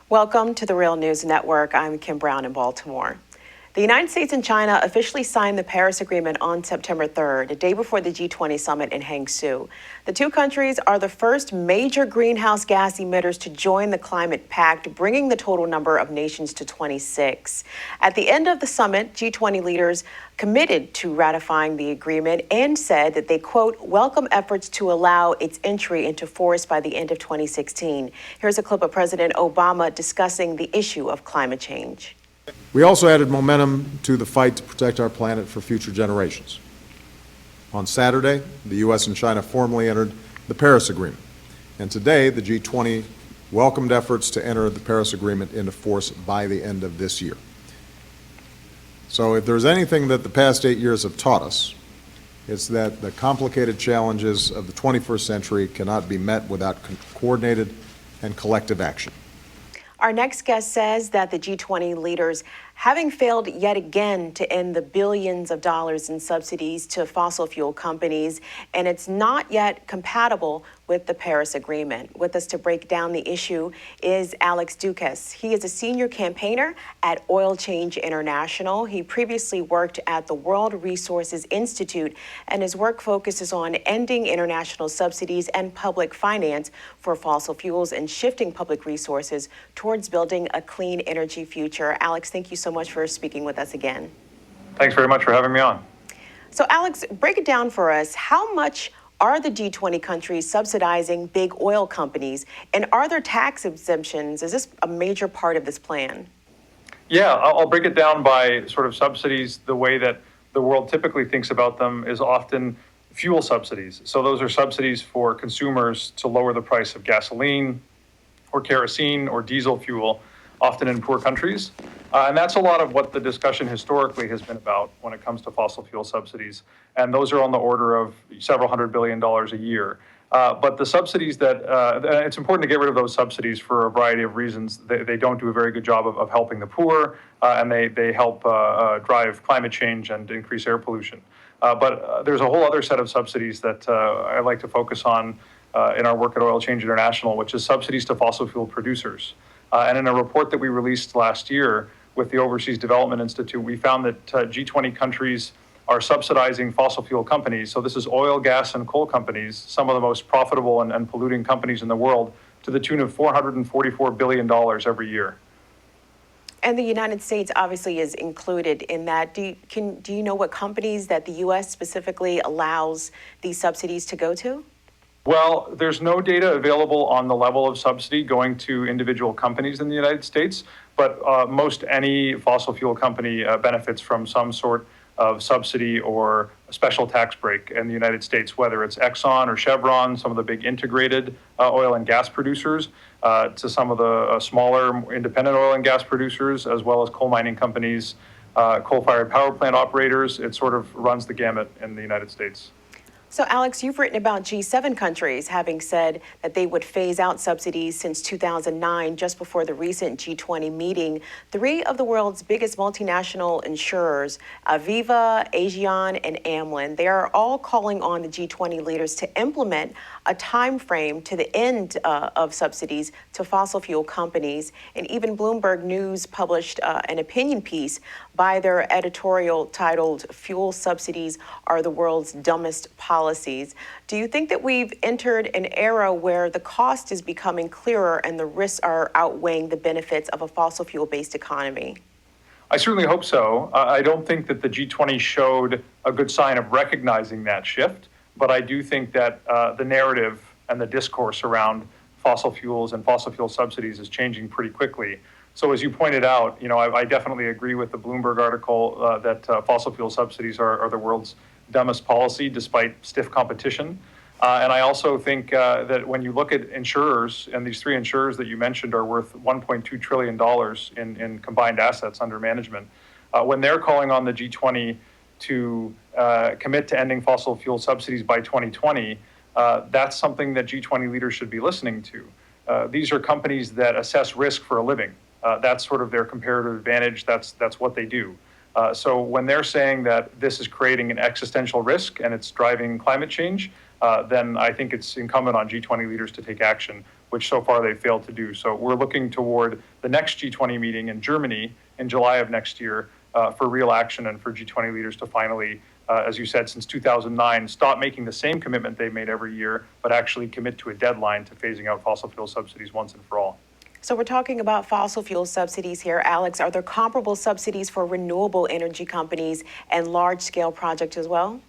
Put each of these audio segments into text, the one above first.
Welcome to the Real News Network. I'm Kim Brown in Baltimore. The United States and China officially signed the Paris Agreement on September 3rd, a day before the G20 summit in Hangzhou. The two countries are the first major greenhouse gas emitters to join the climate pact, bringing the total number of nations to 26. At the end of the summit, G20 leaders committed to ratifying the agreement and said that they, quote, welcome efforts to allow its entry into force by the end of 2016. Here's a clip of President Obama discussing the issue of climate change. We also added momentum to the fight to protect our planet for future generations. On Saturday, the U.S. and China formally entered the Paris Agreement, and today the G20 welcomed efforts to enter the Paris Agreement into force by the end of this year. So if there's anything that the past 8 years have taught us, it's that the complicated challenges of the 21st century cannot be met without coordinated and collective action. Our next guest says that the G20 leaders, having failed yet again to end the billions of dollars in subsidies to fossil fuel companies, and it's not yet compatible with the Paris Agreement. With us to break down the issue is Alex Doukas. He is a senior campaigner at Oil Change International. He previously worked at the World Resources Institute, and his work focuses on ending international subsidies and public finance for fossil fuels and shifting public resources towards building a clean energy future. Alex, thank you so much for speaking with us again. Thanks very much for having me on. So Alex, break it down for us. How much are the G20 countries subsidizing big oil companies, and are there tax exemptions? Is this a major part of this plan? Yeah, I'll break it down by sort of subsidies. The way that the world typically thinks about them is often fuel subsidies. So those are subsidies for consumers to lower the price of gasoline or kerosene or diesel fuel, often in poor countries. And that's a lot of what the discussion historically has been about when it comes to fossil fuel subsidies. And those are on the order of several $100 billion a year. But the subsidies that, it's important to get rid of those subsidies for a variety of reasons. They don't do a very good job of helping the poor, and they help drive climate change and increase air pollution. But there's a whole other set of subsidies that I like to focus on in our work at Oil Change International, which is subsidies to fossil fuel producers. And in a report that we released last year with the Overseas Development Institute, we found that G20 countries are subsidizing fossil fuel companies. So this is oil, gas, and coal companies, some of the most profitable and polluting companies in the world, to the tune of $444 billion every year. And the United States obviously is included in that. Do you know what companies that the U.S. specifically allows these subsidies to go to? Well, there's no data available on the level of subsidy going to individual companies in the United States, but most any fossil fuel company benefits from some sort of subsidy or a special tax break in the United States, whether it's Exxon or Chevron, some of the big integrated oil and gas producers, to some of the smaller independent oil and gas producers, as well as coal mining companies, coal-fired power plant operators. It sort of runs the gamut in the United States. So, Alex, you've written about G7 countries having said that they would phase out subsidies since 2009, just before the recent G20 meeting. Three of the world's biggest multinational insurers, Aviva, Aegon, and Amlin, they are all calling on the G20 leaders to implement a time frame to the end of subsidies to fossil fuel companies. And even Bloomberg News published an opinion piece by their editorial titled "Fuel Subsidies Are the World's Dumbest Policies." Do you think that we've entered an era where the cost is becoming clearer and the risks are outweighing the benefits of a fossil fuel-based economy? I certainly hope so. I don't think that the G20 showed a good sign of recognizing that shift, but I do think that the narrative and the discourse around fossil fuels and fossil fuel subsidies is changing pretty quickly. So as you pointed out, I definitely agree with the Bloomberg article that fossil fuel subsidies are the world's dumbest policy, despite stiff competition. And I also think that when you look at insurers, and these three insurers that you mentioned are worth $1.2 trillion in combined assets under management, when they're calling on the G20 to commit to ending fossil fuel subsidies by 2020, that's something that G20 leaders should be listening to. These are companies that assess risk for a living. That's sort of their comparative advantage. That's what they do. So when they're saying that this is creating an existential risk and it's driving climate change, then I think it's incumbent on G20 leaders to take action. which so far they've failed to do. So we're looking toward the next G20 meeting in Germany in July of next year for real action and for G20 leaders to finally, as you said, since 2009, stop making the same commitment they made every year, but actually commit to a deadline to phasing out fossil fuel subsidies once and for all. So we're talking about fossil fuel subsidies here. Alex, are there comparable subsidies for renewable energy companies and large-scale projects as well?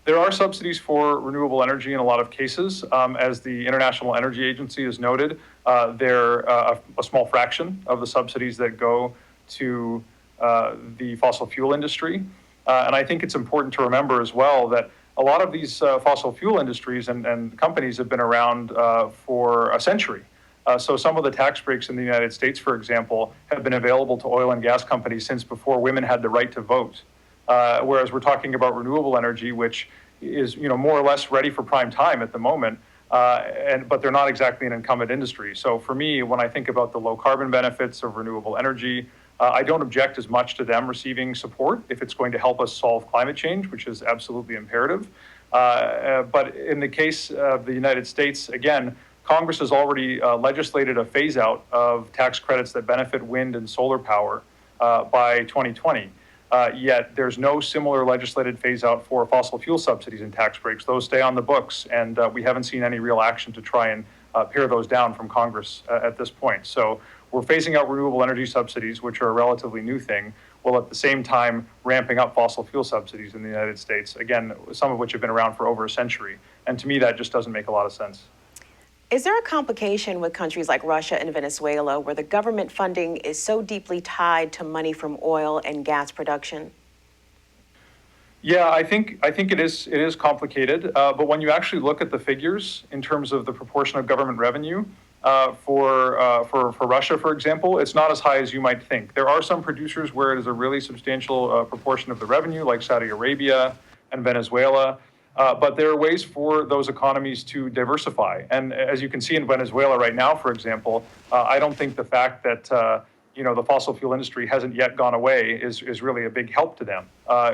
There are subsidies for renewable energy in a lot of cases. As the International Energy Agency has noted, they're a small fraction of the subsidies that go to the fossil fuel industry. And I think it's important to remember as well that a lot of these fossil fuel industries and companies have been around for a century. So some of the tax breaks in the United States, for example, have been available to oil and gas companies since before women had the right to vote. Whereas we're talking about renewable energy, which is more or less ready for prime time at the moment, but they're not exactly an incumbent industry. So for me, when I think about the low carbon benefits of renewable energy, I don't object as much to them receiving support if it's going to help us solve climate change, which is absolutely imperative. But in the case of the United States, again, Congress has already legislated a phase out of tax credits that benefit wind and solar power by 2020. Yet there's no similar legislated phase out for fossil fuel subsidies and tax breaks. Those stay on the books, and we haven't seen any real action to try and pare those down from Congress at this point. So we're phasing out renewable energy subsidies, which are a relatively new thing, while at the same time ramping up fossil fuel subsidies in the United States, again, some of which have been around for over a century. And to me, that just doesn't make a lot of sense. Is there a complication with countries like Russia and Venezuela where the government funding is so deeply tied to money from oil and gas production? Yeah, I think it is complicated. But when you actually look at the figures in terms of the proportion of government revenue for Russia, for example, it's not as high as you might think. There are some producers where it is a really substantial proportion of the revenue, like Saudi Arabia and Venezuela. But there are ways for those economies to diversify. And as you can see in Venezuela right now, for example, I don't think the fact that the fossil fuel industry hasn't yet gone away is really a big help to them.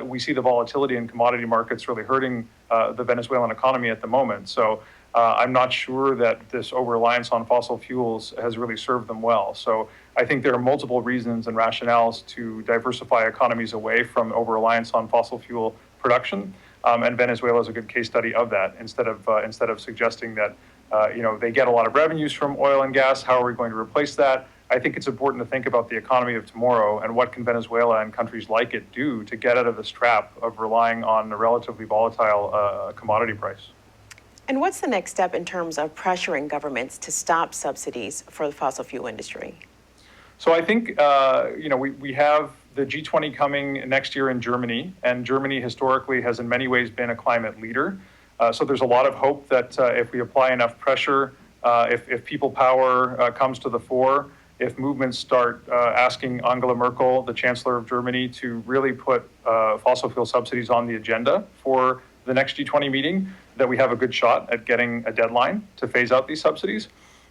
We see the volatility in commodity markets really hurting the Venezuelan economy at the moment. So I'm not sure that this over-reliance on fossil fuels has really served them well. So I think there are multiple reasons and rationales to diversify economies away from over-reliance on fossil fuel production. And Venezuela is a good case study of that. Instead of suggesting that they get a lot of revenues from oil and gas, how are we going to replace that? I think it's important to think about the economy of tomorrow and what can Venezuela and countries like it do to get out of this trap of relying on a relatively volatile commodity price. And what's the next step in terms of pressuring governments to stop subsidies for the fossil fuel industry? So I think we have the G20 coming next year in Germany, and Germany historically has in many ways been a climate leader. So there's a lot of hope that if we apply enough pressure, if people power comes to the fore, if movements start asking Angela Merkel, the Chancellor of Germany, to really put fossil fuel subsidies on the agenda for the next G20 meeting, that we have a good shot at getting a deadline to phase out these subsidies.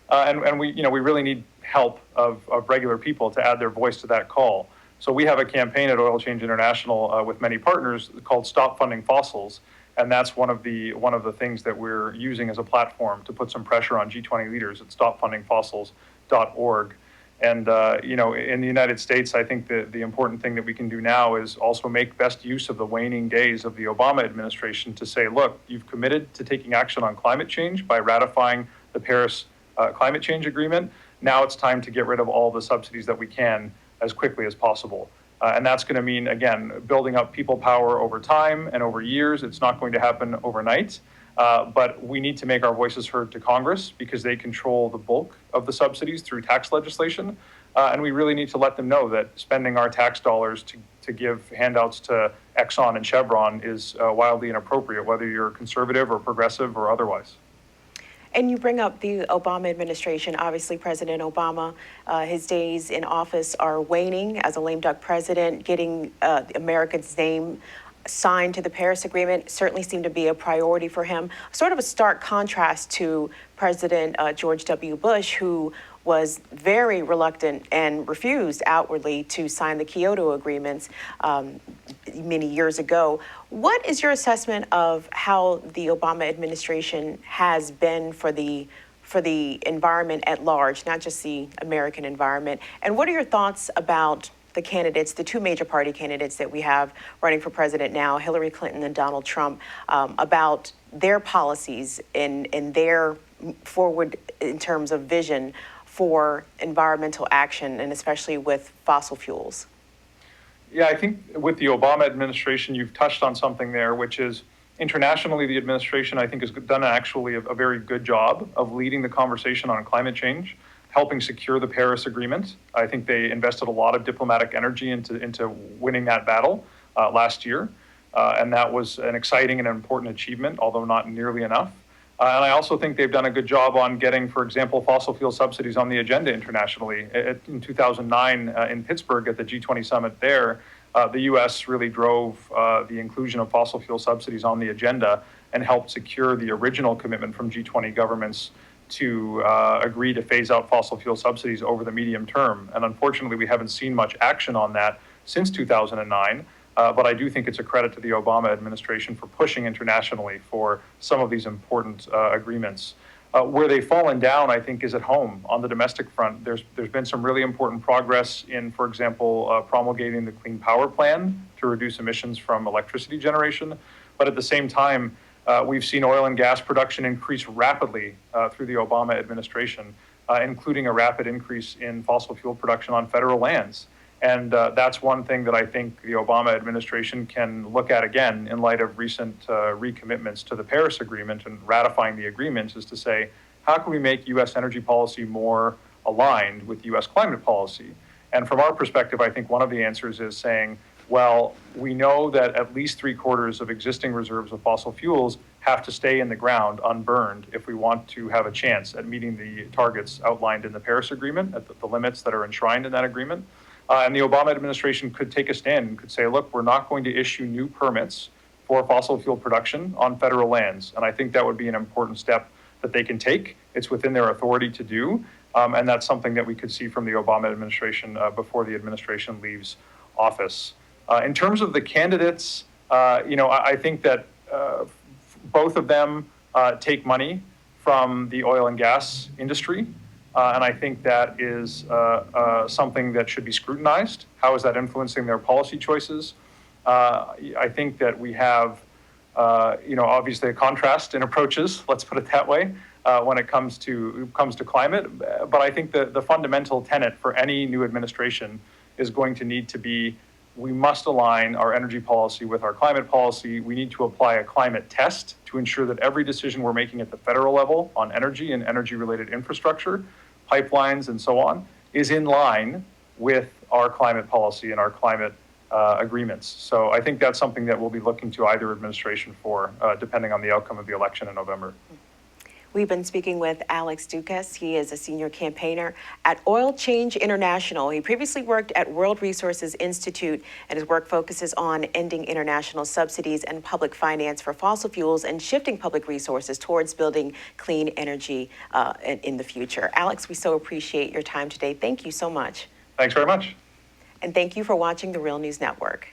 And we really need help of regular people to add their voice to that call. So we have a campaign at Oil Change International with many partners called Stop Funding Fossils, and that's one of the things that we're using as a platform to put some pressure on G20 leaders at stopfundingfossils.org. And in the United States, I think the important thing that we can do now is also make best use of the waning days of the Obama administration to say, look, you've committed to taking action on climate change by ratifying the Paris climate change agreement. Now it's time to get rid of all the subsidies that we can as quickly as possible. And that's going to mean, again, building up people power over time and over years. It's not going to happen overnight. But we need to make our voices heard to Congress because they control the bulk of the subsidies through tax legislation. And we really need to let them know that spending our tax dollars to give handouts to Exxon and Chevron is wildly inappropriate, whether you're conservative or progressive or otherwise. And you bring up the Obama administration. Obviously, President Obama, his days in office are waning as a lame duck president. Getting America's name signed to the Paris Agreement certainly seemed to be a priority for him. Sort of a stark contrast to President George W. Bush, who was very reluctant and refused outwardly to sign the Kyoto agreements many years ago. What is your assessment of how the Obama administration has been for the for the environment at large, not just the American environment. And what are your thoughts about the candidates, the two major party candidates that we have running for president now, Hillary Clinton and Donald Trump, about their policies in their forward in terms of vision for environmental action, and especially with fossil fuels? Yeah, I think with the Obama administration, you've touched on something there, which is internationally, the administration, I think, has done actually a very good job of leading the conversation on climate change, helping secure the Paris Agreement. I think they invested a lot of diplomatic energy into winning that battle last year. And that was an exciting and important achievement, although not nearly enough. And I also think they've done a good job on getting, for example, fossil fuel subsidies on the agenda internationally. In 2009 in Pittsburgh at the G20 summit there, the U.S. really drove the inclusion of fossil fuel subsidies on the agenda and helped secure the original commitment from G20 governments to agree to phase out fossil fuel subsidies over the medium term. And unfortunately, we haven't seen much action on that since 2009. But I do think it's a credit to the Obama administration for pushing internationally for some of these important agreements. Where they've fallen down, I think, is at home on the domestic front. There's been some really important progress in, for example, promulgating the Clean Power Plan to reduce emissions from electricity generation. But at the same time, we've seen oil and gas production increase rapidly through the Obama administration, including a rapid increase in fossil fuel production on federal lands. And that's one thing that I think the Obama administration can look at again in light of recent recommitments to the Paris Agreement and ratifying the agreement, is to say, how can we make U.S. energy policy more aligned with U.S. climate policy? And from our perspective, I think one of the answers is saying, well, we know that at least 3/4 of existing reserves of fossil fuels have to stay in the ground unburned if we want to have a chance at meeting the targets outlined in the Paris Agreement, at the limits that are enshrined in that agreement. And the Obama administration could take a stand and could say, look, we're not going to issue new permits for fossil fuel production on federal lands. And I think that would be an important step that they can take. It's within their authority to do. And that's something that we could see from the Obama administration before the administration leaves office. In terms of the candidates, I think that both of them take money from the oil and gas industry. And I think that is something that should be scrutinized. How is that influencing their policy choices? I think that we have, obviously a contrast in approaches, let's put it that way, when it comes to climate. But I think the fundamental tenet for any new administration is going to need to be, we must align our energy policy with our climate policy. We need to apply a climate test to ensure that every decision we're making at the federal level on energy and energy-related infrastructure, pipelines and so on, is in line with our climate policy and our climate agreements. So I think that's something that we'll be looking to either administration for, depending on the outcome of the election in November. We've been speaking with Alex Doukas. He is a senior campaigner at Oil Change International. He previously worked at World Resources Institute, and his work focuses on ending international subsidies and public finance for fossil fuels and shifting public resources towards building clean energy in the future. Alex, we so appreciate your time today. Thank you so much. Thanks very much. And thank you for watching the Real News Network.